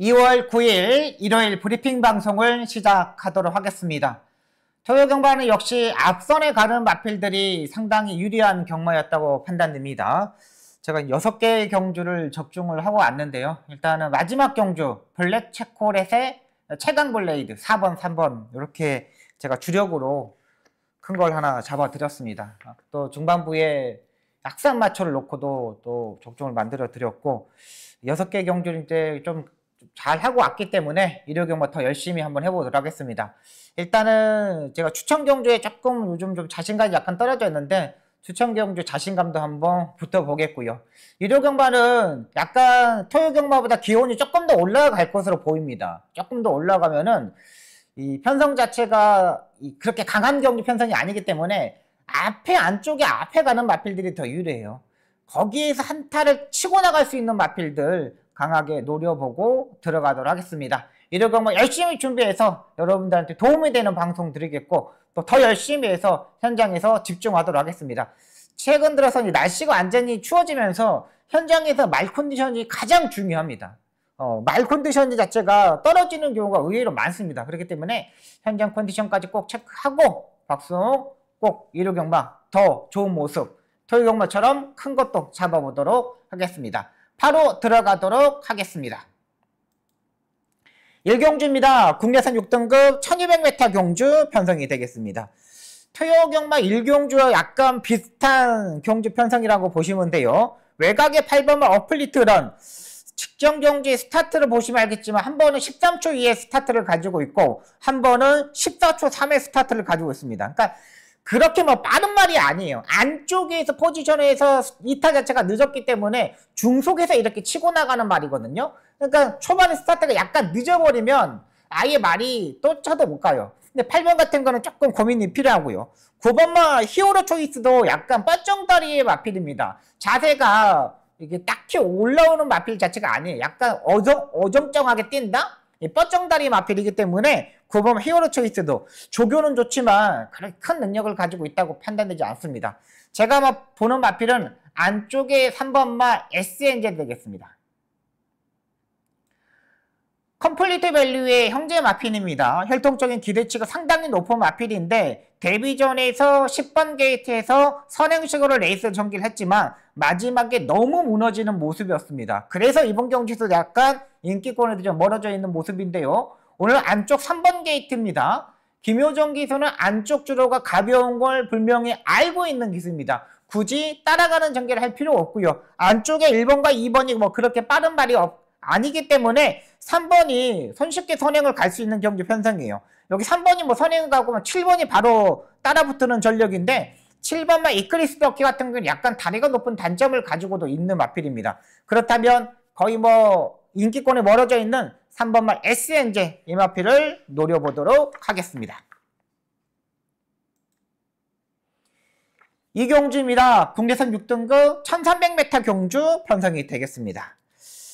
2월 9일 일요일 브리핑 방송을 시작하도록 하겠습니다. 토요 경마는 역시 앞선에 가는 마필들이 상당히 유리한 경마였다고 판단됩니다. 제가 6개의 경주를 적중을 하고 왔는데요. 일단은 마지막 경주 블랙 체코렛의 최강 블레이드 4번, 3번 이렇게 제가 주력으로 큰 걸 하나 잡아드렸습니다. 또 중반부에 약산 마초를 놓고도 또 적중을 만들어 드렸고 6개 경주를 이제 좀 잘 하고 왔기 때문에 일요 경마 더 열심히 한번 해보도록 하겠습니다. 일단은 제가 추천 경주에 조금 요즘 좀 자신감이 약간 떨어져 있는데 추천 경주 자신감도 한번 붙어보겠고요. 일요 경마는 약간 토요 경마보다 기온이 조금 더 올라갈 것으로 보입니다. 조금 더 올라가면은 이 편성 자체가 그렇게 강한 경주 편성이 아니기 때문에 안쪽에 앞에 가는 마필들이 더 유리해요. 거기에서 한타를 치고 나갈 수 있는 마필들 강하게 노려보고 들어가도록 하겠습니다. 일요 경마 열심히 준비해서 여러분들한테 도움이 되는 방송 드리겠고 또 더 열심히 해서 현장에서 집중하도록 하겠습니다. 최근 들어서 날씨가 완전히 추워지면서 현장에서 말 컨디션이 가장 중요합니다. 말 컨디션 자체가 떨어지는 경우가 의외로 많습니다. 그렇기 때문에 현장 컨디션까지 꼭 체크하고 박수 꼭 일요 경마 더 좋은 모습 토요 경마처럼 큰 것도 잡아보도록 하겠습니다. 바로 들어가도록 하겠습니다. 1경주입니다. 국내산 6등급 1200m 경주 편성이 되겠습니다. 토요 경마 1경주와 약간 비슷한 경주 편성이라고 보시면 돼요. 외곽의 8번마 어플리트런 직전 경주의 스타트를 보시면 알겠지만 한 번은 13초 2의 스타트를 가지고 있고 한 번은 14초 3의 스타트를 가지고 있습니다. 그러니까 그렇게 빠른 말이 아니에요. 안쪽에서 포지션에서 이타 자체가 늦었기 때문에 중속에서 이렇게 치고 나가는 말이거든요. 그러니까 초반에 스타트가 약간 늦어버리면 아예 말이 또 쳐도 못 가요. 근데 8번 같은 거는 조금 고민이 필요하고요. 9번마 히어로 초이스도 약간 뻗정다리의 마필입니다. 자세가 이게 딱히 올라오는 마필 자체가 아니에요. 약간 어정쩡하게 뛴다? 뻗정다리 마필이기 때문에 9번 히어로 초이스도 조교는 좋지만 그렇게 큰 능력을 가지고 있다고 판단되지 않습니다. 제가 보는 마필은 안쪽에 3번마 SNZ 되겠습니다. 컴플리트 밸류의 형제 마필입니다. 혈통적인 기대치가 상당히 높은 마필인데 데뷔전에서 10번 게이트에서 선행식으로 레이스 전개를 했지만 마지막에 너무 무너지는 모습이었습니다. 그래서 이번 경기에서 약간 인기권에도 좀 멀어져 있는 모습인데요. 오늘 안쪽 3번 게이트입니다. 김효정 기수는 안쪽 주로가 가벼운 걸 분명히 알고 있는 기수입니다. 굳이 따라가는 전개를 할 필요 없고요. 안쪽에 1번과 2번이 그렇게 빠른 발이 아니기 때문에 3번이 손쉽게 선행을 갈 수 있는 경주 편성이에요. 여기 3번이 선행을 가고 7번이 바로 따라붙는 전력인데 7번만 이크리스 더키 같은 경우는 약간 다리가 높은 단점을 가지고도 있는 마필입니다. 그렇다면 거의 인기권에 멀어져 있는 3번만 SNJ 이 마필을 노려보도록 하겠습니다. 이 경주입니다. 국내산 6등급 1300m 경주 편성이 되겠습니다.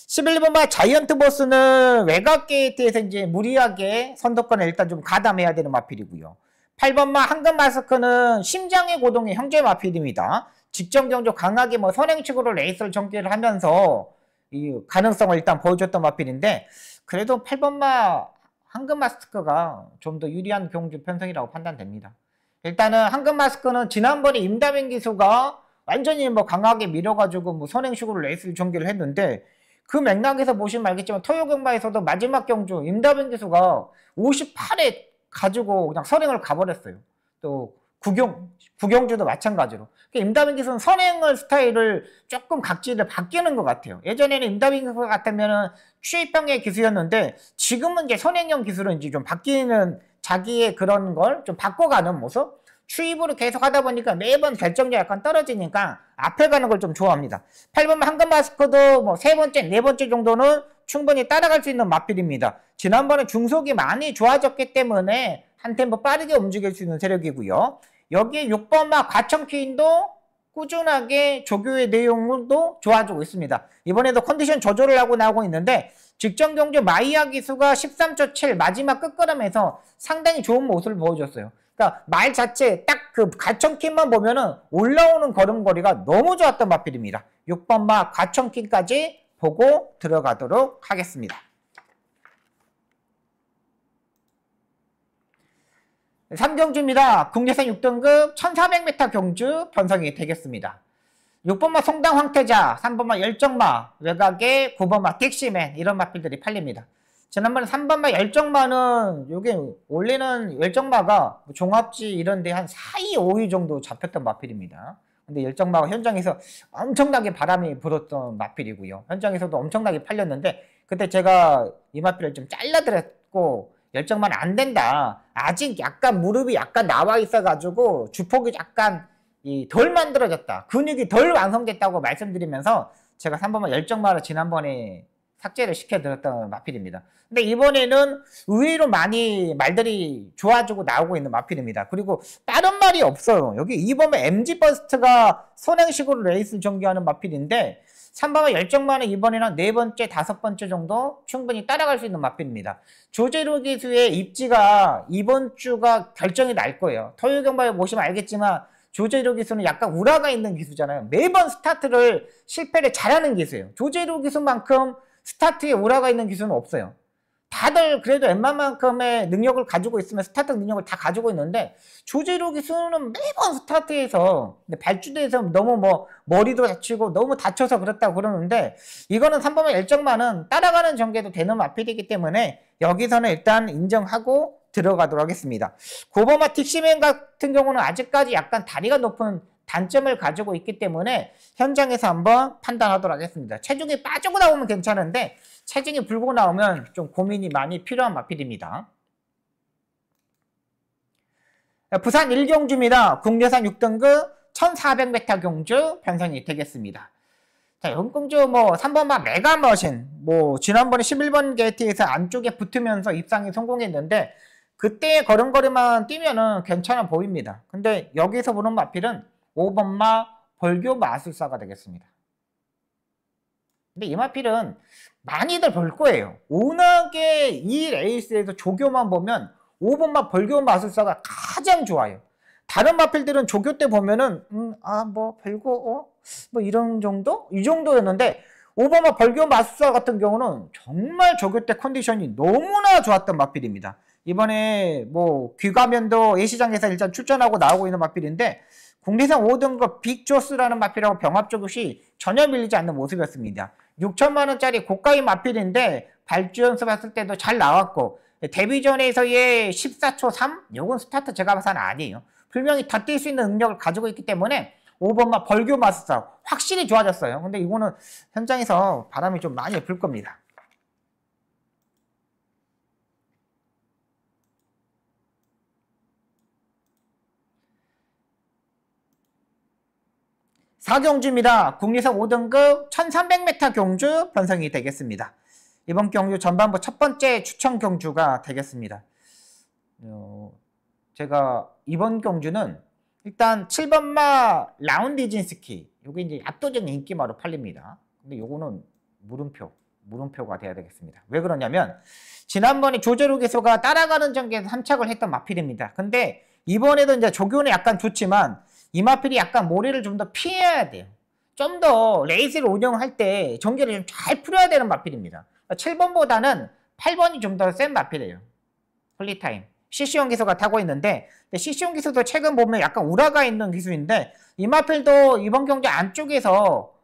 11번마 자이언트 보스는 외곽 게이트에서 이제 무리하게 선두권을 일단 좀 가담해야 되는 마필이고요. 8번마 황금 마스크는 심장의 고동의 형제 마필입니다. 직전 경주 강하게 선행식으로 레이스를 전개를 하면서 이 가능성을 일단 보여줬던 마필인데 그래도 8번마 황금 마스크가 좀 더 유리한 경주 편성이라고 판단됩니다. 일단은 황금 마스크는 지난번에 임다빈 기수가 완전히 강하게 밀어가지고 선행식으로 레이스를 전개를 했는데 그 맥락에서 보시면 알겠지만 토요 경마에서도 마지막 경주 임다빈 기수가 58에 가지고 그냥 선행을 가버렸어요. 또 구경주도 마찬가지로. 임다빈 기수는 선행을 스타일을 조금 각질을 바뀌는 것 같아요. 예전에는 임다빈 기수 같으면은 취입형의 기수였는데 지금은 이제 선행형 기수로 이제 좀 바뀌는 자기의 그런 걸 좀 바꿔가는 모습? 추입으로 계속 하다 보니까 매번 결정력이 약간 떨어지니까 앞에 가는 걸 좀 좋아합니다. 8번 황금 마스크도 세 번째, 네 번째 정도는 충분히 따라갈 수 있는 마필입니다. 지난번에 중속이 많이 좋아졌기 때문에 한 템포 빠르게 움직일 수 있는 세력이고요. 여기에 6번마 과청키인도 꾸준하게 조교의 내용도 좋아지고 있습니다. 이번에도 컨디션 조절을 하고 나오고 있는데 직전 경주 마이야 기수가 13초 7 마지막 끝걸음에서 상당히 좋은 모습을 보여줬어요. 그러니까 말 자체 딱 그 과청킨만 보면은 올라오는 걸음걸이가 너무 좋았던 마필입니다. 6번마 과청킨까지 보고 들어가도록 하겠습니다. 3경주입니다. 국내선 6등급 1400m 경주 편성이 되겠습니다. 6번마 송당 황태자, 3번마 열정마, 외곽에 9번마 택시맨 이런 마필들이 팔립니다. 지난번에 3번마 열정마는 요게 원래는 열정마가 종합지 이런 데 한 4위, 5위 정도 잡혔던 마필입니다. 근데 열정마가 현장에서 엄청나게 바람이 불었던 마필이고요. 현장에서도 엄청나게 팔렸는데 그때 제가 이 마필을 좀 잘라드렸고 열정만 안 된다. 아직 약간 무릎이 약간 나와 있어가지고 주폭이 약간 덜 만들어졌다. 근육이 덜 완성됐다고 말씀드리면서 제가 3번만 열정마를 지난번에 삭제를 시켜드렸던 마필입니다. 근데 이번에는 의외로 많이 말들이 좋아지고 나오고 있는 마필입니다. 그리고 다른 말이 없어요. 여기 2번만 MG버스트가 선행식으로 레이스를 전개하는 마필인데 3번만 열정마는 이번에는 한 4번째, 5번째 정도 충분히 따라갈 수 있는 마필입니다. 조재로 기수의 입지가 이번 주가 결정이 날 거예요. 토요일 경마에 보시면 알겠지만 조재로 기수는 약간 우라가 있는 기수잖아요. 매번 스타트를 실패를 잘하는 기수예요. 조재로 기수만큼 스타트에 우라가 있는 기수는 없어요. 다들 그래도 웬만큼의 능력을 가지고 있으면 스타트 능력을 다 가지고 있는데 조재로 기수는 매번 스타트에서 발주대에서 너무 머리도 다치고 너무 다쳐서 그렇다고 그러는데 이거는 3번만 열정만은 따라가는 전개도 되는 마필이기 때문에 여기서는 일단 인정하고 들어가도록 하겠습니다. 9번마 틱시맨 같은 경우는 아직까지 약간 다리가 높은 단점을 가지고 있기 때문에 현장에서 한번 판단하도록 하겠습니다. 체중이 빠지고 나오면 괜찮은데 체중이 불고 나오면 좀 고민이 많이 필요한 마필입니다. 부산 1경주입니다. 국내산 6등급 1400m 경주 편성이 되겠습니다. 자, 연공주 3번마 메가머신 지난번에 11번 게이트에서 안쪽에 붙으면서 입상에 성공했는데 그때 걸음걸이만 뛰면은 괜찮아 보입니다. 근데 여기서 보는 마필은 5번마 벌교 마술사가 되겠습니다. 근데 이 마필은 많이들 볼 거예요. 워낙에 이 레이스에서 조교만 보면 5번마 벌교 마술사가 가장 좋아요. 다른 마필들은 조교 때 보면은 벌교 이런 정도? 이 정도였는데 5번마 벌교 마술사 같은 경우는 정말 조교 때 컨디션이 너무나 좋았던 마필입니다. 이번에 귀가면도 예시장에서 일단 출전하고 나오고 있는 마필인데 국내산 5등급 빅조스라는 마필하고 병합조급이 전혀 밀리지 않는 모습이었습니다. 6천만원짜리 고가의 마필인데 발주 연습했을 때도 잘 나왔고 데뷔전에서의 14초 3? 이건 스타트 제가 봐서는 아니에요. 분명히 더 뛸 수 있는 능력을 가지고 있기 때문에 5번마 벌교 마술사 확실히 좋아졌어요. 근데 이거는 현장에서 바람이 좀 많이 불 겁니다. 사경주입니다. 국내선 5등급 1300m 경주 편성이 되겠습니다. 이번 경주 전반부 첫 번째 추천 경주가 되겠습니다. 제가 이번 경주는 일단 7번마 라운디진스키 요게 이제 압도적인 인기마로 팔립니다. 근데 요거는 물음표가 돼야 되겠습니다. 왜 그러냐면 지난번에 조재로 기수가 따라가는 전개에서 함착을 했던 마필입니다. 근데 이번에도 이제 조교는 약간 좋지만 이 마필이 약간 모래를 좀 더 피해야 돼요. 좀 더 레이스를 운영할 때 전개를 좀 잘 풀어야 되는 마필입니다. 7번보다는 8번이 좀 더 센 마필이에요. 폴리타임. CC용 기수가 타고 있는데 CC용 기수도 최근 보면 약간 우라가 있는 기수인데 이 마필도 이번 경주 안쪽에서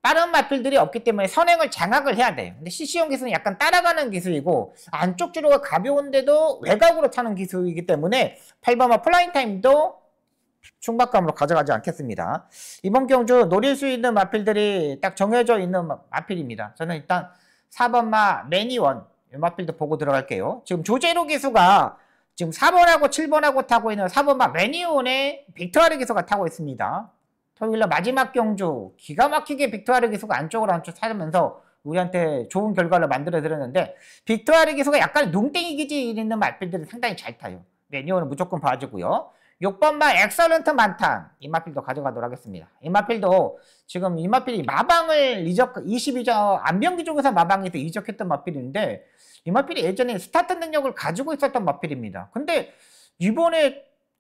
다른 마필들이 없기 때문에 선행을 장악을 해야 돼요. 근데 CC용 기수는 약간 따라가는 기수이고 안쪽 주로가 가벼운데도 외곽으로 타는 기수이기 때문에 8번마 플라잉 타임도 충박감으로 가져가지 않겠습니다. 이번 경주 노릴 수 있는 마필들이 딱 정해져 있는 마필입니다. 저는 일단 4번마 매니원 이 마필도 보고 들어갈게요. 지금 조재로 기수가 지금 4번하고 7번하고 타고 있는 4번마 매니원의 빅토르 기수가 타고 있습니다. 토요일날 마지막 경주 기가 막히게 빅토르 기수가 안쪽으로 타면서 우리한테 좋은 결과를 만들어 드렸는데 빅토르 기수가 약간 농땡이 기질 있는 마필들이 상당히 잘 타요. 매니원은 무조건 봐주고요. 6번마 엑설런트 만탄 이 마필도 가져가도록 하겠습니다. 이 마필도 지금 이 마필이 마방을 22점 안병기 쪽에서 마방에서 이적했던 마필인데 이 마필이 예전에 스타트 능력을 가지고 있었던 마필입니다. 근데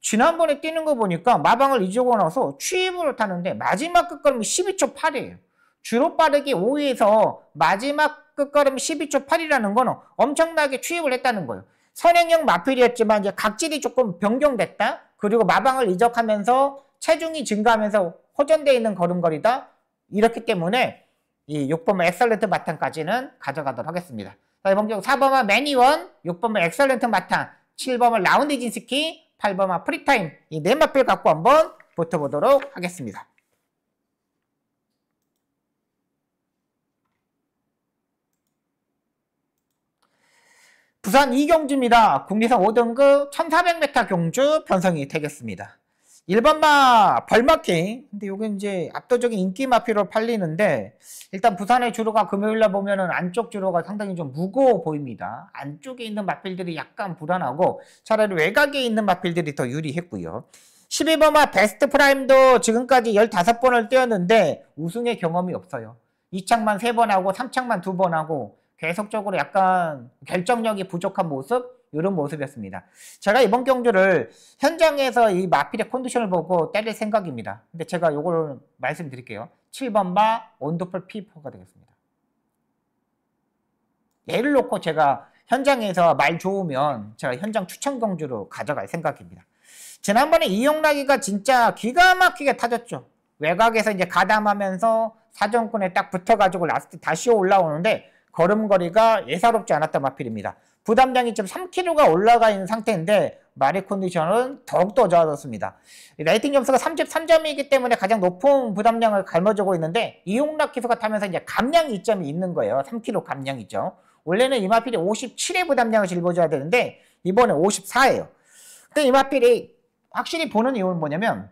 지난번에 뛰는 거 보니까 마방을 이적하고 나서 취입으로 타는데 마지막 끝걸음이 12초 8이에요. 주로 빠르게 5위에서 마지막 끝걸음이 12초 8이라는 거는 엄청나게 취입을 했다는 거예요. 선행형 마필이었지만 이제 각질이 조금 변경됐다. 그리고 마방을 이적하면서 체중이 증가하면서 호전되어 있는 걸음걸이다. 이렇기 때문에 이 6번번 엑설런트 마탄까지는 가져가도록 하겠습니다. 자, 이번 경우 4번은 매니원, 6번은 엑설런트 마탄, 7번은 라운디진스키, 8번은 프리타임 이 네 마필 갖고 한번 붙어보도록 하겠습니다. 부산 이경주입니다. 국내선 5등급 1400m 경주 편성이 되겠습니다. 1번마 벌마킹. 근데 요게 이제 압도적인 인기 마필로 팔리는데 일단 부산의 주로가 금요일날 보면은 안쪽 주로가 상당히 좀 무거워 보입니다. 안쪽에 있는 마필들이 약간 불안하고 차라리 외곽에 있는 마필들이 더 유리했고요. 12번마 베스트 프라임도 지금까지 15번을 뛰었는데 우승의 경험이 없어요. 2창만 3번 하고 3창만 2번 하고 계속적으로 약간 결정력이 부족한 모습, 이런 모습이었습니다. 제가 이번 경주를 현장에서 이 마필의 컨디션을 보고 때릴 생각입니다. 근데 제가 요걸 말씀드릴게요. 7번마 온더풀 피퍼가 되겠습니다. 얘를 놓고 제가 현장에서 말 좋으면 제가 현장 추천 경주로 가져갈 생각입니다. 지난번에 이용락이가 진짜 기가 막히게 타졌죠. 외곽에서 이제 가담하면서 사정권에 딱 붙어가지고 라스트 다시 올라오는데 걸음걸이가 예사롭지 않았던 마필입니다. 부담량이 지금 3kg가 올라가 있는 상태인데 말의 컨디션은 더욱더 좋아졌습니다. 레이팅 점수가 33점이기 때문에 가장 높은 부담량을 갈머쥐고 있는데 이용락 기수가 타면서 이제 감량 이점이 있는 거예요. 3kg 감량이죠. 원래는 이 마필이 57의 부담량을 짊어져야 되는데 이번에 54예요. 근데 이 마필이 확실히 보는 이유는 뭐냐면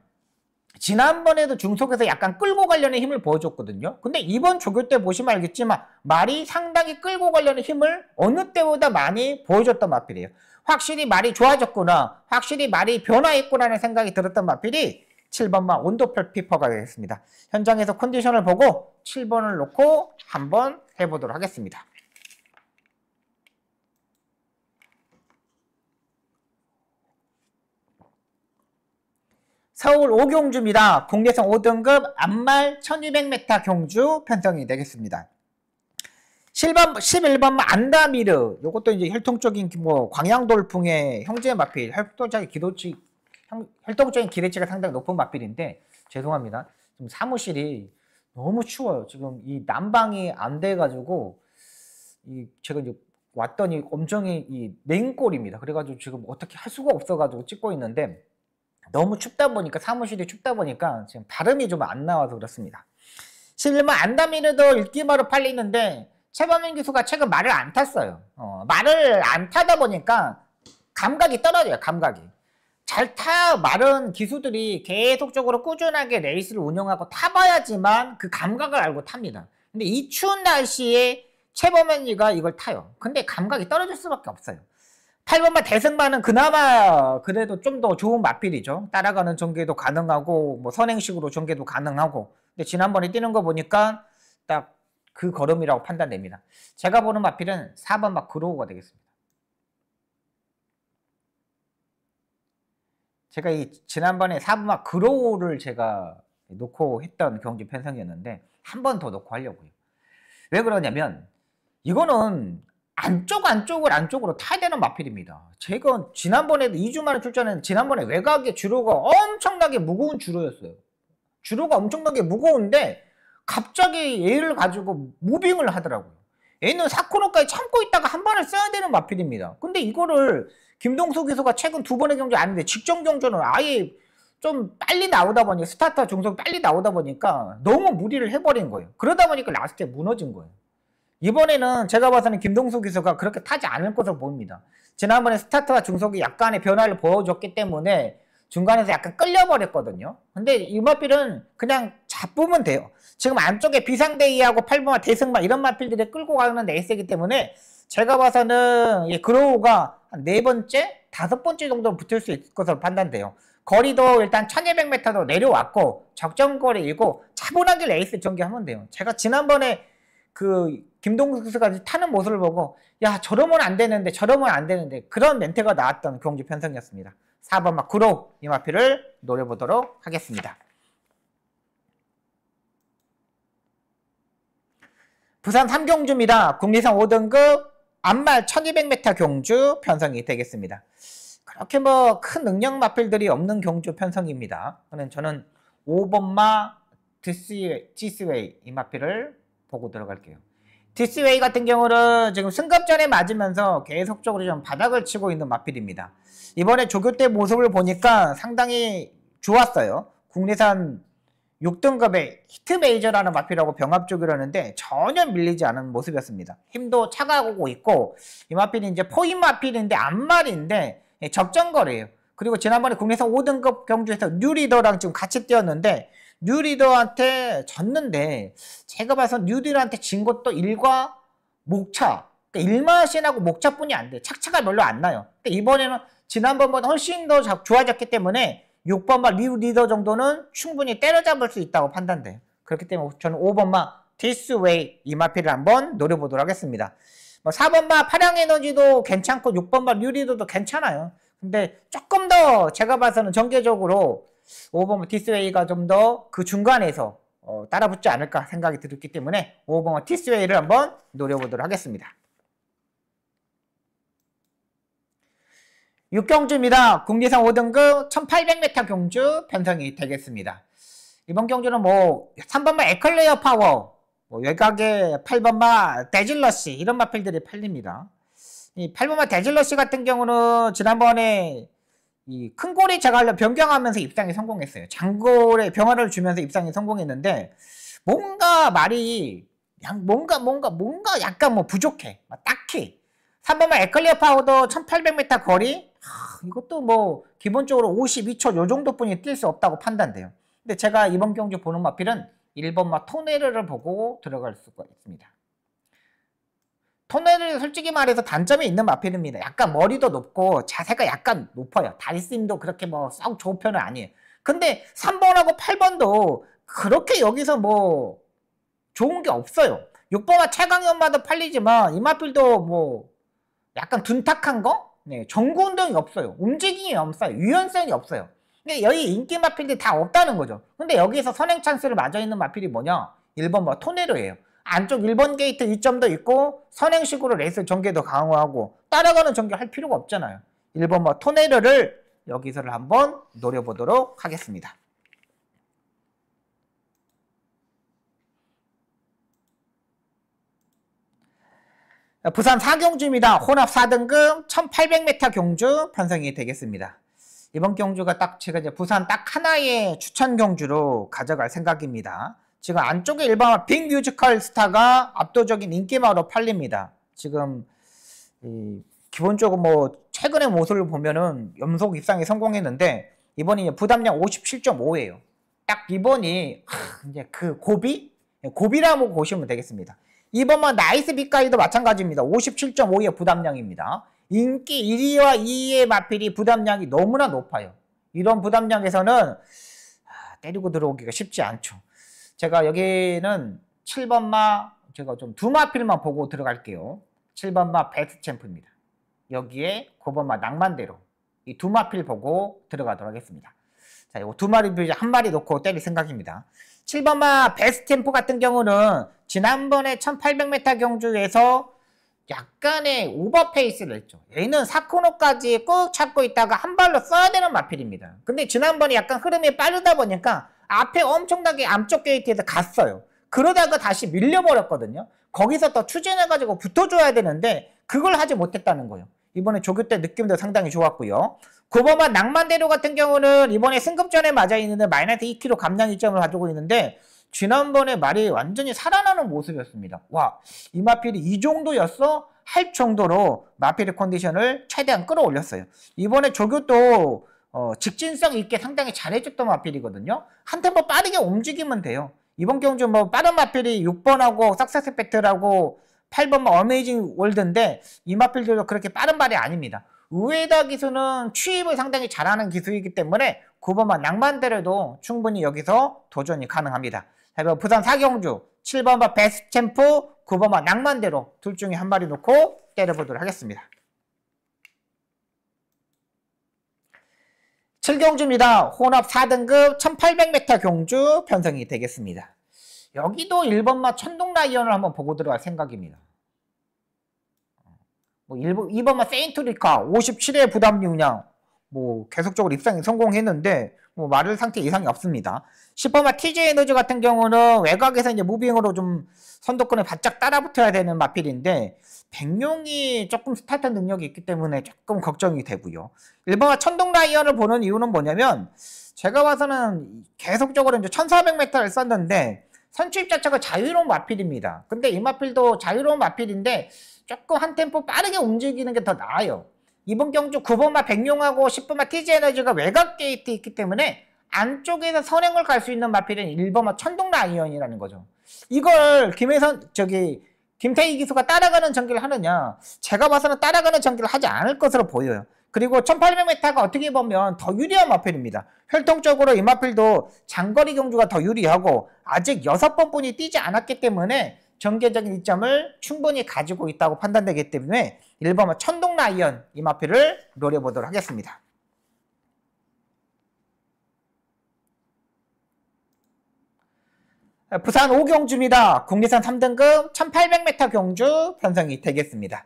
지난번에도 중속에서 약간 끌고 가려는 힘을 보여줬거든요. 근데 이번 조교 때 보시면 알겠지만 말이 상당히 끌고 가려는 힘을 어느 때보다 많이 보여줬던 마필이에요. 확실히 말이 좋아졌구나, 확실히 말이 변화했구나라는 생각이 들었던 마필이 7번만 온더풀 피퍼가 되겠습니다. 현장에서 컨디션을 보고 7번을 놓고 한번 해보도록 하겠습니다. 서울 오경주입니다. 국내선 5등급 암말 1200m 경주 편성이 되겠습니다. 11번 안다미르. 요것도 이제 혈통적인 뭐 광양돌풍의 형제 마필, 혈통적인 기대치가 상당히 높은 마필인데 죄송합니다. 지금 사무실이 너무 추워요. 지금 이 난방이 안 돼가지고 제가 이제 왔더니 엄청 이 냉골입니다. 그래가지고 지금 어떻게 할 수가 없어가지고 찍고 있는데. 너무 춥다 보니까 사무실이 춥다 보니까 지금 발음이 좀 안 나와서 그렇습니다. 11번 안다미르도 읽기마로 팔리는데 최범민 기수가 최근 말을 안 탔어요. 말을 안 타다 보니까 감각이 떨어져요. 감각이. 잘 마른 기수들이 계속적으로 꾸준하게 레이스를 운영하고 타봐야지만 그 감각을 알고 탑니다. 근데 이 추운 날씨에 최범민이가 이걸 타요. 근데 감각이 떨어질 수밖에 없어요. 8번마 대승마는 그나마 그래도 좀 더 좋은 마필이죠. 따라가는 전개도 가능하고 뭐 선행식으로 전개도 가능하고. 근데 지난번에 뛰는 거 보니까 딱 그 걸음이라고 판단됩니다. 제가 보는 마필은 4번마 그로우가 되겠습니다. 제가 이 지난번에 4번마 그로우를 제가 놓고 했던 경주 편성이었는데 한 번 더 놓고 하려고요. 왜 그러냐면 이거는 안쪽으로 타야 되는 마필입니다. 제가 지난번에도 2주 만에 출전했는데 지난번에 외곽의 주로가 엄청나게 무거운 주로였어요. 주로가 엄청나게 무거운데 갑자기 얘를 가지고 무빙을 하더라고요. 얘는 4코너까지 참고 있다가 한 번을 써야 되는 마필입니다. 근데 이거를 김동수 기수가 최근 2번의 경주 아닌데 직전 경주는 아예 좀 빨리 나오다 보니 스타터 중속 빨리 나오다 보니까 너무 무리를 해버린 거예요. 그러다 보니까 라스트에 무너진 거예요. 이번에는 제가 봐서는 김동수 기수가 그렇게 타지 않을 것으로 보입니다. 지난번에 스타트와 중속이 약간의 변화를 보여줬기 때문에 중간에서 약간 끌려버렸거든요. 근데 이 마필은 그냥 잡으면 돼요. 지금 안쪽에 비상대기하고 8번마 대승마 이런 마필들이 끌고 가는 레이스이기 때문에 제가 봐서는 그로우가 한 4번째, 5번째 정도 붙을 수 있을 것으로 판단돼요. 거리도 일단 1200m도 내려왔고 적정거리이고 차분하게 레이스 전개하면 돼요. 제가 지난번에 김동수 기수가 타는 모습을 보고 야 저러면 안 되는데 그런 멘트가 나왔던 경주 편성이었습니다. 4번마 그로우 이 마필을 노려보도록 하겠습니다. 부산 삼경주입니다. 국내선 5등급 앞말 1200m 경주 편성이 되겠습니다. 그렇게 뭐 큰 능력 마필들이 없는 경주 편성입니다. 저는 5번마 디스웨이 이 마필을 보고 들어갈게요. 디스웨이 같은 경우는 지금 승급전에 맞으면서 계속적으로 좀 바닥을 치고 있는 마필입니다. 이번에 조교 때 모습을 보니까 상당히 좋았어요. 국내산 6등급의 히트메이저라는 마필하고 병합조교라는데 전혀 밀리지 않은 모습이었습니다. 힘도 차가고 있고, 이 마필이 이제 포인 마필인데 앞말인데 적정거리예요. 그리고 지난번에 국내산 5등급 경주에서 뉴리더랑 지금 같이 뛰었는데 뉴리더한테 졌는데, 제가 봐서 뉴리더한테 진 것도 일과 목차, 그러니까 일마신하고 목차뿐이 안 돼. 착차가 별로 안 나요. 근데 이번에는 지난번보다 훨씬 더 좋아졌기 때문에 6번마 뉴리더 정도는 충분히 때려잡을 수 있다고 판단돼요. 그렇기 때문에 저는 5번마 디스웨이 이 마필을 한번 노려보도록 하겠습니다. 4번마 파량에너지도 괜찮고 6번마 뉴리더도 괜찮아요. 근데 조금 더 제가 봐서는 전개적으로 5번마 디스웨이가 좀 더 그 중간에서 따라붙지 않을까 생각이 들었기 때문에 5번마 디스웨이를 한번 노려보도록 하겠습니다. 6경주입니다. 국내산 5등급 1800m 경주 편성이 되겠습니다. 이번 경주는 3번마 에클레어 파워, 외곽에 8번마 데질러시 이런 마필들이 팔립니다. 이 8번마 데질러시 같은 경우는 지난번에 이 큰고리 제갈로 변경하면서 입상에 성공했어요. 장골에 병화를 주면서 입상에 성공했는데 뭔가 말이 뭔가 약간 부족해. 딱히 3번마 에클레어 파워도 1800m 거리, 이것도 기본적으로 52초 요 정도뿐이 뛸 수 없다고 판단돼요. 근데 제가 이번 경주 보는 마필은 1번마 토네르를 보고 들어갈 수가 있습니다. 토네르 솔직히 말해서 단점이 있는 마필입니다. 약간 머리도 높고 자세가 약간 높아요. 다리쓰임도 그렇게 썩 좋은 편은 아니에요. 근데 3번하고 8번도 그렇게 여기서 좋은 게 없어요. 6번마 최강연마도 팔리지만 이 마필도 약간 둔탁한 거? 네, 전구 운동이 없어요. 움직임이 없어요. 유연성이 없어요. 근데 여기 인기 마필들이 다 없다는 거죠. 근데 여기서 선행 찬스를 맞아 있는 마필이 뭐냐? 1번 토네르예요. 안쪽 1번 게이트 이점도 있고 선행식으로 레이스 전개도 강화하고 따라가는 전개 할 필요가 없잖아요. 1번 토네르를 여기서를 한번 노려보도록 하겠습니다. 부산 4경주입니다. 혼합 4등급 1800m 경주 편성이 되겠습니다. 이번 경주가 딱 제가 이제 부산 딱 하나의 추천 경주로 가져갈 생각입니다. 지금 안쪽에 일반 빅 뮤지컬 스타가 압도적인 인기마로 팔립니다. 지금 기본적으로 최근의 모습을 보면은 연속 입상에 성공했는데 이번이 부담량 57.5예요. 딱 이번이 이제 그 고비라고 보시면 되겠습니다. 이번만 나이스 빅가이도 마찬가지입니다. 57.5의 부담량입니다. 인기 1위와 2위의 마필이 부담량이 너무나 높아요. 이런 부담량에서는 때리고 들어오기가 쉽지 않죠. 제가 여기는 7번마 제가 좀 두 마필만 보고 들어갈게요. 7번마 베스트 챔프입니다. 여기에 9번마 낭만대로 이 두 마필 보고 들어가도록 하겠습니다. 자, 이거 두 마리 한 마리 놓고 때릴 생각입니다. 7번마 베스트 챔프 같은 경우는 지난번에 1800m 경주에서 약간의 오버페이스를 했죠. 얘는 4코너까지 꾹 잡고 있다가 한 발로 써야 되는 마필입니다. 근데 지난번에 약간 흐름이 빠르다 보니까 앞에 엄청나게 암쪽 게이트에서 갔어요. 그러다가 다시 밀려버렸거든요. 거기서 더 추진해가지고 붙어줘야 되는데 그걸 하지 못했다는 거예요. 이번에 조교 때 느낌도 상당히 좋았고요. 9번만 낭만대로 같은 경우는 이번에 승급전에 맞아 있는데 마이너스 2kg 감량 이점을 가지고 있는데 지난번에 말이 완전히 살아나는 모습이었습니다. 와, 이 마필이 이 정도였어? 할 정도로 마필의 컨디션을 최대한 끌어올렸어요. 이번에 조교도 직진성 있게 상당히 잘해줬던 마필이거든요. 한 템포 빠르게 움직이면 돼요. 이번 경주 빠른 마필이 6번하고 석세스 팩트라고 8번 어메이징 월드인데 이 마필들도 그렇게 빠른 발이 아닙니다. 우에다 기수는 취입을 상당히 잘하는 기수이기 때문에 9번만 낭만대로도 충분히 여기서 도전이 가능합니다. 부산 4경주 7번만 베스트 챔프 9번만 낭만대로 둘 중에 한 마리 놓고 때려보도록 하겠습니다. 7경주입니다. 혼합 4등급 1800m 경주 편성이 되겠습니다. 여기도 1번마 천둥라이언을 한번 보고 들어갈 생각입니다. 뭐 2번마 세인트리카 57회 부담 용량 뭐 계속적으로 입상에 성공했는데 뭐 말할 상태 이상이 없습니다. 10번마 TJ 에너지 같은 경우는 외곽에서 이제 무빙으로 좀 선두권에 바짝 따라붙어야 되는 마필인데 백룡이 조금 스타트 능력이 있기 때문에 조금 걱정이 되고요. 1번마 천둥 라이언을 보는 이유는 뭐냐면 제가 봐서는 계속적으로 이제 1400m를 썼는데 선취입 자체가 자유로운 마필입니다. 근데 이 마필도 자유로운 마필인데 조금 한 템포 빠르게 움직이는 게 더 나아요. 이번 경주 9번마 백룡하고 10번마 TJ 에너지가 외곽 게이트 있기 때문에 안쪽에서 선행을 갈 수 있는 마필은 1번마 천둥 라이언이라는 거죠. 이걸 김태희 기수가 따라가는 전기를 하느냐? 제가 봐서는 따라가는 전기를 하지 않을 것으로 보여요. 그리고 1800m가 어떻게 보면 더 유리한 마필입니다. 혈통적으로 이 마필도 장거리 경주가 더 유리하고 아직 6번뿐이 뛰지 않았기 때문에 전개적인 이점을 충분히 가지고 있다고 판단되기 때문에 1번마 천둥 라이언 이 마필을 노려보도록 하겠습니다. 부산 5경주입니다. 국내산 3등급 1800m 경주 편성이 되겠습니다.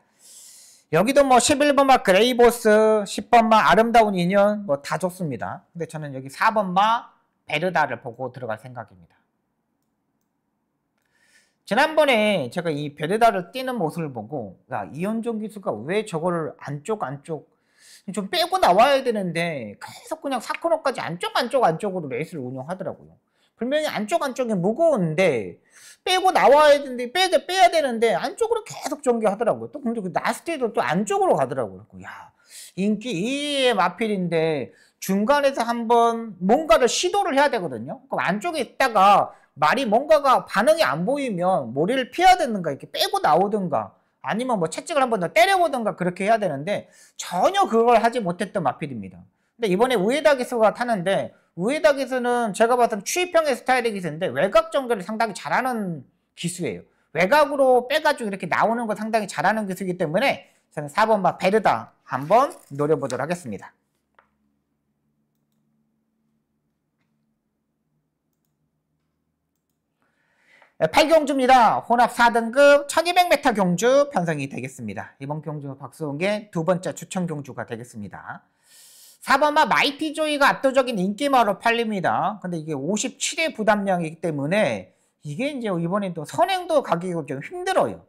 여기도 뭐 11번마 그레이보스, 10번마 아름다운 인연 뭐 다 좋습니다. 근데 저는 여기 4번마 베르다를 보고 들어갈 생각입니다. 지난번에 제가 이 베르다를 뛰는 모습을 보고 야, 이현종 기수가 왜 저거를 안쪽 좀 빼고 나와야 되는데 계속 그냥 4코너까지 안쪽으로 레이스를 운영하더라고요. 분명히 안쪽이 무거운데 빼고 나와야 되는데 빼야 되는데 안쪽으로 계속 전개하더라고요. 또 근데 그 라스트에도 또 안쪽으로 가더라고요. 야, 인기 2의 마필인데 중간에서 한번 뭔가를 시도를 해야 되거든요. 그럼 안쪽에 있다가 말이 뭔가가 반응이 안 보이면 머리를 피해야 되는가 이렇게 빼고 나오든가 아니면 뭐 채찍을 한번 더 때려보든가 그렇게 해야 되는데 전혀 그걸 하지 못했던 마필입니다. 근데 이번에 우에다 기수가 타는데 우에다 기수는 제가 봐서는 추이평의 스타일의 기수인데 외곽 전개를 상당히 잘하는 기수예요. 외곽으로 빼가지고 이렇게 나오는 거 상당히 잘하는 기수이기 때문에 저는 4번마 베르다 한번 노려보도록 하겠습니다. 8경주입니다. 혼합 4등급 1200m 경주 편성이 되겠습니다. 이번 경주 박수홍의 두 번째 추천 경주가 되겠습니다. 4번마 마이티 조이가 압도적인 인기마로 팔립니다. 근데 이게 57회 부담량이기 때문에 이게 이제 이번에 또 선행도 가기가 좀 힘들어요.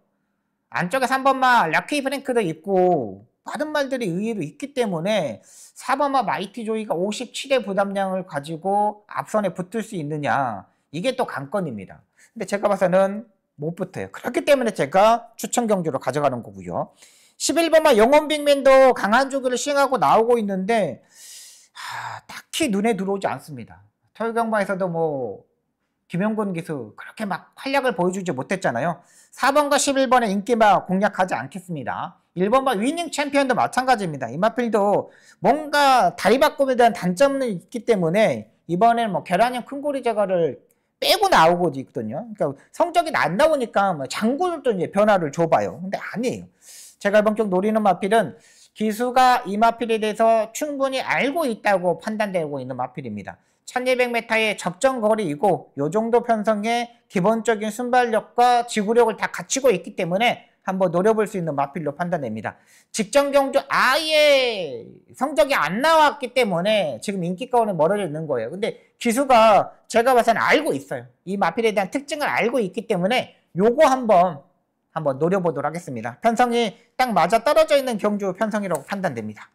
안쪽에 3번마 라키 프랭크도 있고 많은 말들이 의외로 있기 때문에 4번마 마이티 조이가 57회 부담량을 가지고 앞선에 붙을 수 있느냐 이게 또 관건입니다. 근데 제가 봐서는 못 붙어요. 그렇기 때문에 제가 추천 경주로 가져가는 거고요. 11번마 영원 빅맨도 강한 조기를 시행하고 나오고 있는데 딱히 눈에 들어오지 않습니다. 토요경마에서도 뭐 김영곤 기수 그렇게 막 활약을 보여주지 못했잖아요. 4번과 11번의 인기마 공략하지 않겠습니다. 1번마 위닝 챔피언도 마찬가지입니다. 이마필도 뭔가 다리 바꿈에 대한 단점은 있기 때문에 이번에는 뭐 계란형 큰고리 제거를 빼고 나오고 있거든요. 그러니까 성적이 안 나오니까 뭐 장구도 이제 변화를 줘봐요. 근데 아니에요. 제가 이번 경 노리는 마필은 기수가 이 마필에 대해서 충분히 알고 있다고 판단되고 있는 마필입니다. 1200m의 적정 거리이고 이 정도 편성의 기본적인 순발력과 지구력을 다 갖추고 있기 때문에 한번 노려볼 수 있는 마필로 판단됩니다. 직전 경주 아예 성적이 안 나왔기 때문에 지금 인기가원에 멀어져 있는 거예요. 근데 기수가 제가 봐서는 알고 있어요. 이 마필에 대한 특징을 알고 있기 때문에 요거 한번 노려보도록 하겠습니다. 편성이 딱 맞아 떨어져 있는 경주 편성이라고 판단됩니다.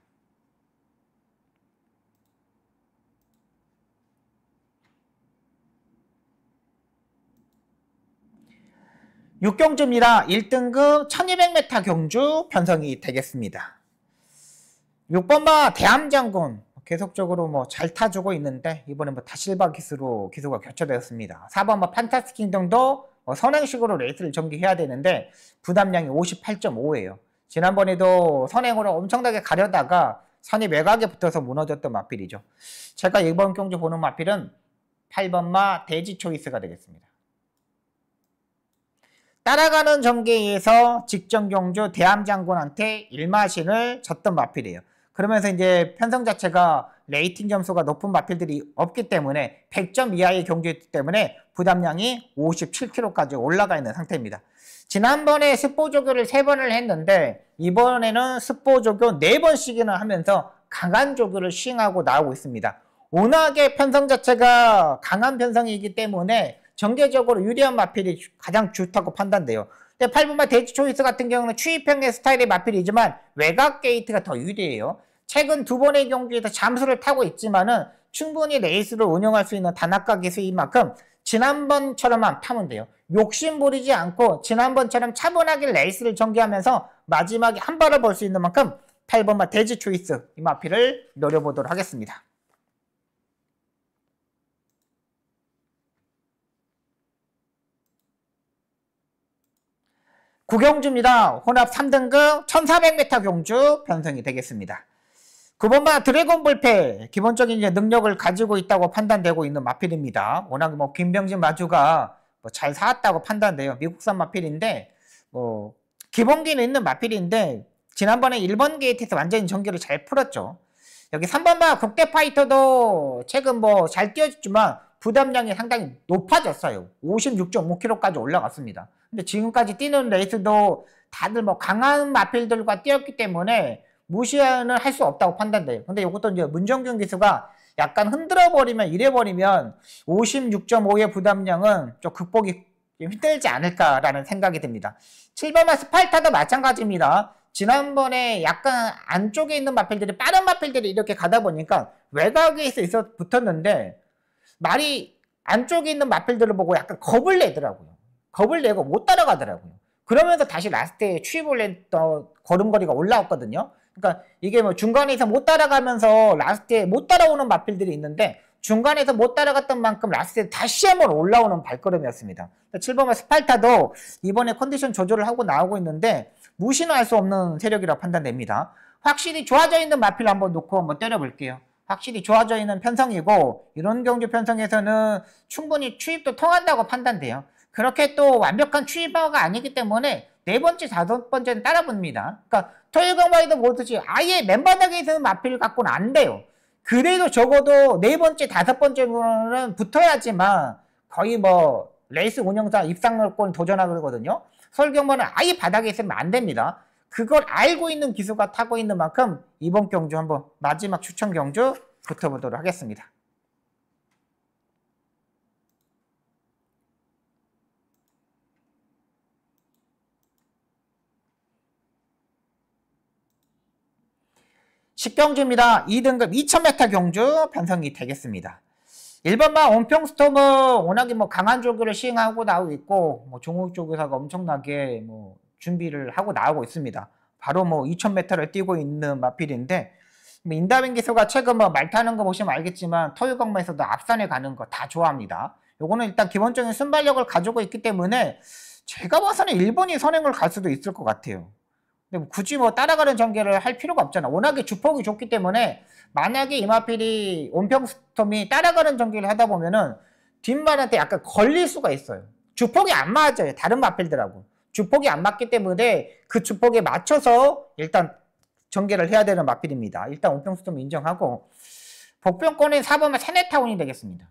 6경주입니다. 1등급 1200m 경주 편성이 되겠습니다. 6번마 대함장군 계속적으로 뭐 잘 타주고 있는데 이번에 뭐 다실바 기수로 기수가 교체되었습니다. 4번마 판타스 킹덤도 선행식으로 레이스를 전개해야 되는데 부담량이 58.5예요. 지난번에도 선행으로 엄청나게 가려다가 선이 외곽에 붙어서 무너졌던 마필이죠. 제가 이번 경주 보는 마필은 8번마 돼지 초이스가 되겠습니다. 따라가는 전개에서 직전 경주 대함장군한테 일마신을 졌던 마필이에요. 그러면서 이제 편성 자체가 레이팅 점수가 높은 마필들이 없기 때문에 100점 이하의 경주였기 때문에 부담량이 57kg까지 올라가 있는 상태입니다. 지난번에 습보 조교를 3번을 했는데 이번에는 습보 조교 4번씩이나 하면서 강한 조교를 시행하고 나오고 있습니다. 워낙에 편성 자체가 강한 편성이기 때문에 전개적으로 유리한 마필이 가장 좋다고 판단돼요. 근데 8번마 대지 초이스 같은 경우는 추입형의 스타일의 마필이지만 외곽 게이트가 더 유리해요. 최근 2번의 경주에서 잠수를 타고 있지만은 충분히 레이스를 운영할 수 있는 단학가 기술인 만큼 지난번처럼만 타면 돼요. 욕심 부리지 않고 지난번처럼 차분하게 레이스를 전개하면서 마지막에 한 발을 볼 수 있는 만큼 8번마 대지 초이스 이 마필을 노려보도록 하겠습니다. 구경주입니다. 혼합 3등급 1400m 경주 편성이 되겠습니다. 9번마 드래곤 볼페 기본적인 이제 능력을 가지고 있다고 판단되고 있는 마필입니다. 워낙 뭐 김병진 마주가 뭐 잘 사왔다고 판단돼요. 미국산 마필인데 뭐 기본기는 있는 마필인데 지난번에 1번 게이트에서 완전히 전기를 잘 풀었죠. 여기 3번마 국대 파이터도 최근 뭐 잘 뛰어줬지만 부담량이 상당히 높아졌어요. 56.5kg까지 올라갔습니다. 근데 지금까지 뛰는 레이스도 다들 뭐 강한 마필들과 뛰었기 때문에 무시는 할 수 없다고 판단돼요. 근데 이것도 이제 문정균 기수가 약간 흔들어버리면 이래버리면 56.5의 부담량은 좀 극복이 힘들지 않을까라는 생각이 듭니다. 7번마 스팔타도 마찬가지입니다. 지난번에 약간 안쪽에 있는 마필들이 빠른 마필들이 이렇게 가다 보니까 외곽에 있어 붙었는데 말이 안쪽에 있는 마필들을 보고 약간 겁을 내더라고요. 겁을 내고 못 따라가더라고요. 그러면서 다시 라스트에 추입을 했던 걸음걸이가 올라왔거든요. 그러니까 이게 뭐 중간에서 못 따라가면서 라스트에 못 따라오는 마필들이 있는데 중간에서 못 따라갔던 만큼 라스트에 다시 한번 올라오는 발걸음이었습니다. 7번마 스팔타도 이번에 컨디션 조절을 하고 나오고 있는데 무시는 할 수 없는 세력이라고 판단됩니다. 확실히 좋아져 있는 마필 한번 놓고 한번 때려볼게요. 확실히 좋아져 있는 편성이고 이런 경주 편성에서는 충분히 추입도 통한다고 판단돼요. 그렇게 또 완벽한 추입파가 아니기 때문에 4번째, 5번째는 따라붙습니다. 그러니까 토요일강마이도 보듯이 아예 맨바닥에 있는 마필 갖고는 안 돼요. 그래도 적어도 4번째, 5번째는 붙어야지만 거의 뭐 레이스 운영사 입상권 도전하거든요. 서울경마는 아예 바닥에 있으면 안 됩니다. 그걸 알고 있는 기수가 타고 있는 만큼 이번 경주 한번 마지막 추천 경주 붙어보도록 하겠습니다. 식경주입니다. 2등급 2000m 경주 편성이 되겠습니다. 1번마 온평스톰은 워낙에 뭐 강한 조교를 시행하고 나오고 있고 뭐 종욱 조교사가 엄청나게 뭐 준비를 하고 나오고 있습니다. 바로 뭐 2000m를 뛰고 있는 마필인데 뭐 인다빈 기수가 최근 뭐 말 타는 거 보시면 알겠지만 토요강마에서도 앞산에 가는 거 다 좋아합니다. 요거는 일단 기본적인 순발력을 가지고 있기 때문에 제가 봐서는 일본이 선행을 갈 수도 있을 것 같아요. 근데 굳이 뭐 따라가는 전개를 할 필요가 없잖아. 워낙에 주폭이 좋기 때문에 만약에 이마필이 온평스톰이 따라가는 전개를 하다 보면은 뒷말한테 약간 걸릴 수가 있어요. 주폭이 안 맞아요. 다른 마필들하고. 주폭이 안 맞기 때문에 그 주폭에 맞춰서 일단 전개를 해야 되는 마필입니다. 일단 온평스톰 인정하고 복병권의 4번은 세네타운이 되겠습니다.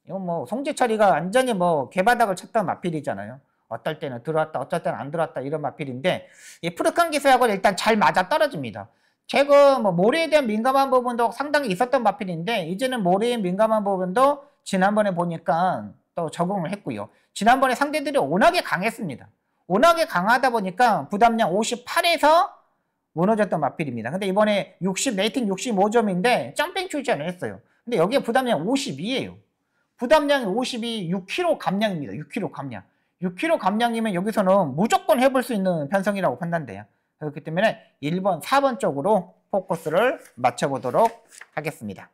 이건 뭐 송재철이가 완전히 뭐 개바닥을 쳤던 마필이잖아요. 어떨 때는 들어왔다 어쩔 때는 안 들어왔다 이런 마필인데 이 푸르칸 기수하고는 일단 잘 맞아 떨어집니다. 최근 뭐 모래에 대한 민감한 부분도 상당히 있었던 마필인데 이제는 모래에 민감한 부분도 지난번에 보니까 또 적응을 했고요. 지난번에 상대들이 워낙에 강했습니다. 워낙에 강하다 보니까 부담량 58에서 무너졌던 마필입니다. 근데 이번에 60 레이팅 65점인데 점핑 출전을 했어요. 근데 여기에 부담량 52예요. 부담량이 52, 6kg 감량입니다. 6kg 감량. 6kg 감량이면 여기서는 무조건 해볼 수 있는 편성이라고 판단돼요. 그렇기 때문에 1번, 4번 쪽으로 포커스를 맞춰보도록 하겠습니다.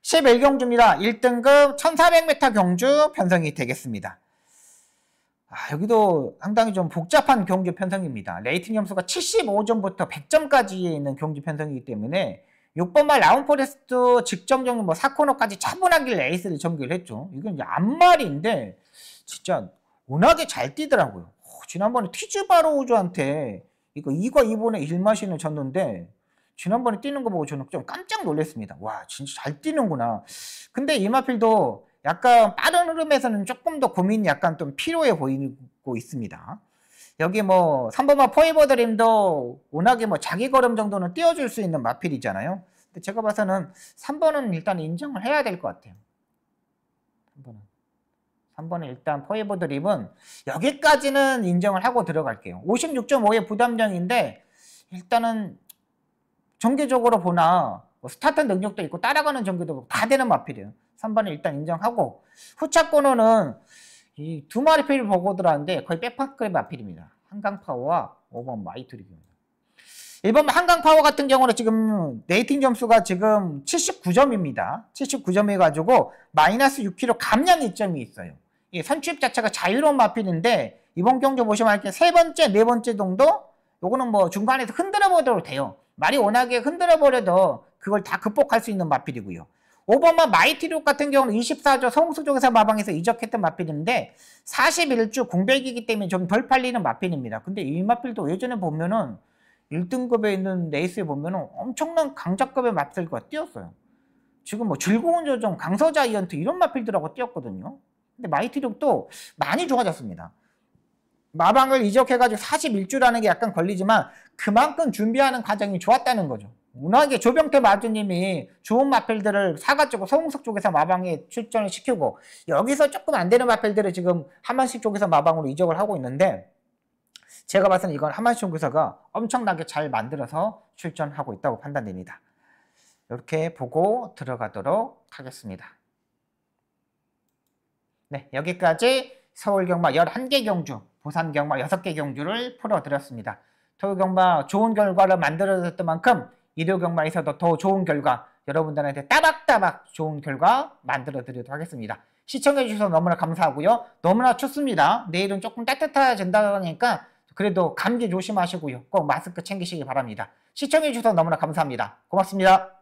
11경주입니다. 1등급 1400m 경주 편성이 되겠습니다. 여기도 상당히 좀 복잡한 경주 편성입니다. 레이팅 점수가 75점부터 100점까지 있는 경주 편성이기 때문에 6번말 라운포레스트 직전 경주 뭐 4코너까지 차분하게 레이스를 전개를 했죠. 이건 이제 앞말인데 진짜 워낙에 잘 뛰더라고요. 지난번에 티즈바로우즈한테 이거 2과 2분의 1마신을 졌는데 지난번에 뛰는 거 보고 저는 좀 깜짝 놀랐습니다. 와, 진짜 잘 뛰는구나. 근데 이마필도 약간 빠른 흐름에서는 조금 더 고민이 약간 좀 필요해 보이고 있습니다. 여기 뭐 3번마 포에버 드림도 워낙에 뭐 자기 걸음 정도는 띄워줄 수 있는 마필이잖아요. 근데 제가 봐서는 3번은 일단 인정을 해야 될 것 같아요. 3번은 일단 포에버 드림은 여기까지는 인정을 하고 들어갈게요. 56.5의 부담량인데 일단은 정기적으로 보나 뭐 스타트 능력도 있고 따라가는 전기도 다 되는 마필이에요. 3번은 일단 인정하고 후차 코너는 이 두 마리 필을 보고 들어왔는데 거의 백파크의 마필입니다. 한강파워와 5번 마이트릭입니다. 1번 한강파워 같은 경우는 지금 레이팅 점수가 지금 79점입니다. 79점이가지고 마이너스 6kg 감량 이점이 있어요. 이 선취입 자체가 자유로운 마필인데 이번 경주 보시면 이렇게 세 번째, 네 번째 정도 요거는 뭐 중간에서 흔들어 보도록 돼요. 말이 워낙에 흔들어 버려도 그걸 다 극복할 수 있는 마필이고요. 5번마 마이티룩 같은 경우는 24조 성수 쪽에서 마방에서 이적했던 마필인데 41주 공백이기 때문에 좀 덜 팔리는 마필입니다. 근데 이 마필도 예전에 보면은 1등급에 있는 레이스에 보면은 엄청난 강자급의 마필과 뛰었어요. 지금 뭐 즐거운 조정, 강서 자이언트 이런 마필들하고 뛰었거든요. 근데 마이티룩도 많이 좋아졌습니다. 마방을 이적해가지고 41주라는 게 약간 걸리지만 그만큼 준비하는 과정이 좋았다는 거죠. 워낙에 조병태 마주님이 좋은 마필들을 사가지고 서웅석 쪽에서 마방에 출전을 시키고 여기서 조금 안 되는 마필들을 지금 한만식 쪽에서 마방으로 이적을 하고 있는데 제가 봐서는 이건 한만식 쪽에서가 엄청나게 잘 만들어서 출전하고 있다고 판단됩니다. 이렇게 보고 들어가도록 하겠습니다. 네, 여기까지 서울 경마 11개 경주, 부산 경마 6개 경주를 풀어드렸습니다. 토요 경마 좋은 결과를 만들어줬던 만큼 일요 경마에서도 더 좋은 결과 여러분들한테 따박따박 좋은 결과 만들어 드리도록 하겠습니다. 시청해 주셔서 너무나 감사하고요. 너무나 춥습니다. 내일은 조금 따뜻해진다니까 그래도 감기 조심하시고요. 꼭 마스크 챙기시기 바랍니다. 시청해 주셔서 너무나 감사합니다. 고맙습니다.